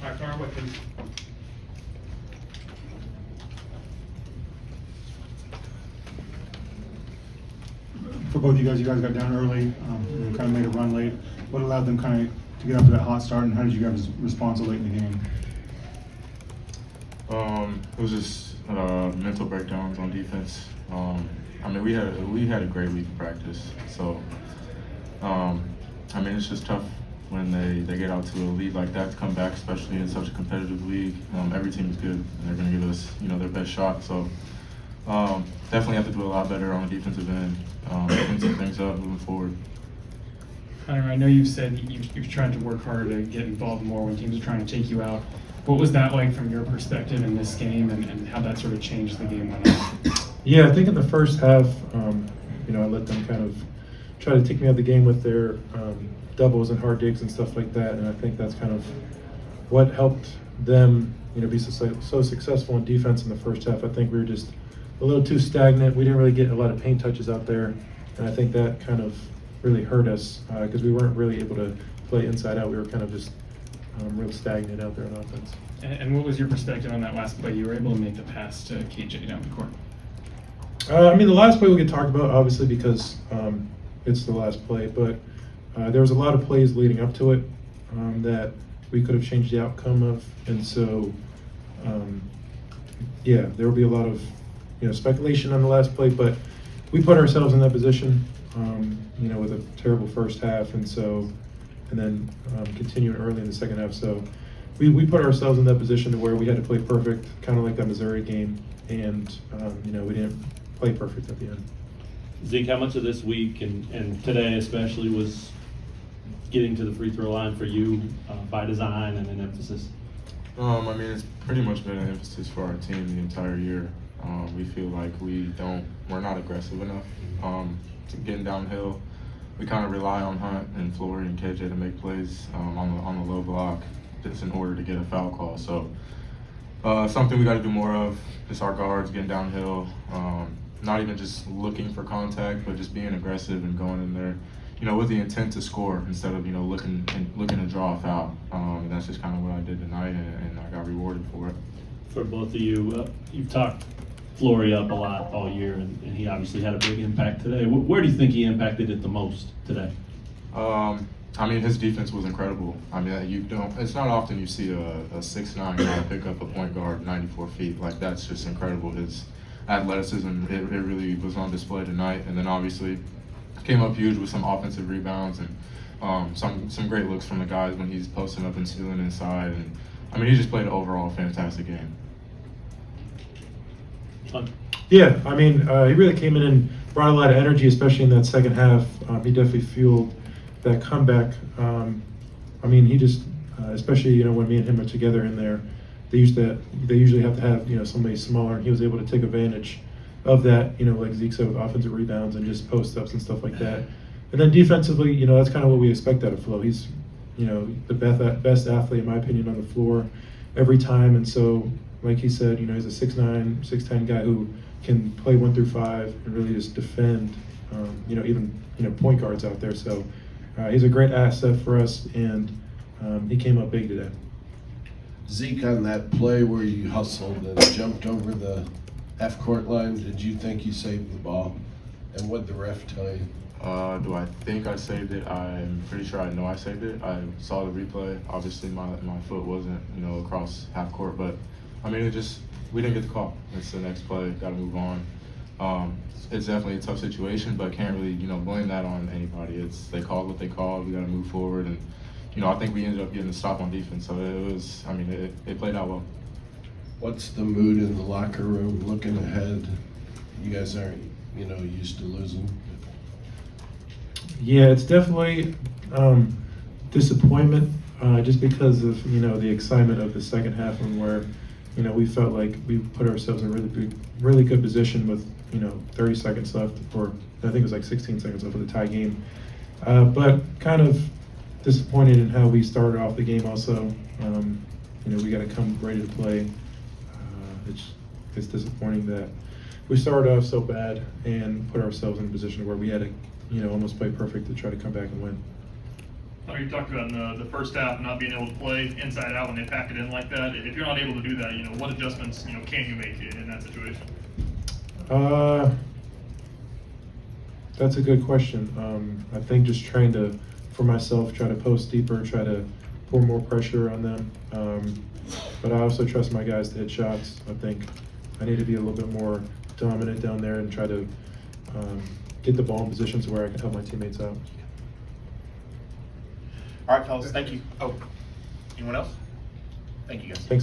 All right, fire away, please. For both you guys got down early, and kind of made a run late. What allowed them kind of to get up to that hot start, and how did you guys respond so late in the game? It was just mental breakdowns on defense. I mean, we had a great week of practice, so I mean, it's just tough when they get out to a lead like that to come back, especially in such a competitive league. Every team is good, and they're going to give us, their best shot. So definitely have to do a lot better on the defensive end, clean some things up moving forward. Hunter, I know you've said you're trying to work harder to get involved more when teams are trying to take you out. What was that like from your perspective in this game, and how that sort of changed the game went on? Yeah, I think in the first half, I let them kind of try to take me out of the game with their doubles and hard digs and stuff like that, and I think that's kind of what helped them, be so successful in defense in the first half. I think we were just a little too stagnant. We didn't really get a lot of paint touches out there, and I think that kind of really hurt us because we weren't really able to play inside out. We were kind of just real stagnant out there on offense. And what was your perspective on that last play? You were able to make the pass to KJ down the court. The last play we could talk about, obviously, because it's the last play, but there was a lot of plays leading up to it that we could have changed the outcome of, and so, there will be a lot of, speculation on the last play, but we put ourselves in that position, with a terrible first half, and then continuing early in the second half, so we put ourselves in that position to where we had to play perfect, kind of like that Missouri game, and, we didn't play perfect at the end. Zeke, how much of this week and today especially was getting to the free throw line for you by design and an emphasis? I mean, it's pretty much been an emphasis for our team the entire year. We feel like we're not aggressive enough to getting downhill. We kind of rely on Hunt and Flory and KJ to make plays on the low block just in order to get a foul call. So something we got to do more of is our guards getting downhill. Not even just looking for contact, but just being aggressive and going in there, with the intent to score instead of, looking to draw a foul. And that's just kind of what I did tonight, and I got rewarded for it. For both of you, you've talked Flory up a lot all year, and he obviously had a big impact today. Where do you think he impacted it the most today? I mean, his defense was incredible. I mean, it's not often you see a 6'9" guy pick up a point guard 94 feet. Like, that's just incredible. His athleticism, it really was on display tonight. And then obviously came up huge with some offensive rebounds and some great looks from the guys when he's posting up and stealing inside. And I mean, he just played an overall fantastic game. Yeah, I mean, he really came in and brought a lot of energy, especially in that second half. He definitely fueled that comeback. I mean, he just, especially when me and him are together in there, they usually have to have somebody smaller, and he was able to take advantage of that. Like Zeke said, with offensive rebounds and just post ups and stuff like that. And then defensively, that's kind of what we expect out of Flo. He's the best athlete in my opinion on the floor every time, and so like he said, he's a 6'9", 6'10" guy who can play 1 through 5 and really just defend, even point guards out there. So he's a great asset for us, and he came up big today. Zeke, on that play where you hustled and jumped over the half-court line, did you think you saved the ball? And what did the ref tell you? Do I think I saved it? I'm pretty sure I know I saved it. I saw the replay. Obviously, my foot wasn't, across half court, but I mean, we didn't get the call. It's the next play. Got to move on. It's definitely a tough situation, but can't really, blame that on anybody. They called what they called. We got to move forward, and I think we ended up getting a stop on defense. So it played out well. What's the mood in the locker room looking ahead? You guys aren't, used to losing. Yeah, it's definitely disappointment just because of the excitement of the second half, and where we felt like we put ourselves in a really good position with 30 seconds left, or I think it was like 16 seconds left of the tie game. But kind of disappointed in how we started off the game. Also, we got to come ready to play. It's disappointing that we started off so bad and put ourselves in a position where we had to almost play perfect to try to come back and win. You talked about in the first half not being able to play inside out when they pack it in like that. If you're not able to do that, what adjustments, can you make in that situation? That's a good question. I think just trying to, for myself, try to post deeper, try to pour more pressure on them. But I also trust my guys to hit shots. I think I need to be a little bit more dominant down there and try to get the ball in positions where I can help my teammates out. All right, fellas, thank you. Oh, anyone else? Thank you, guys. Thanks.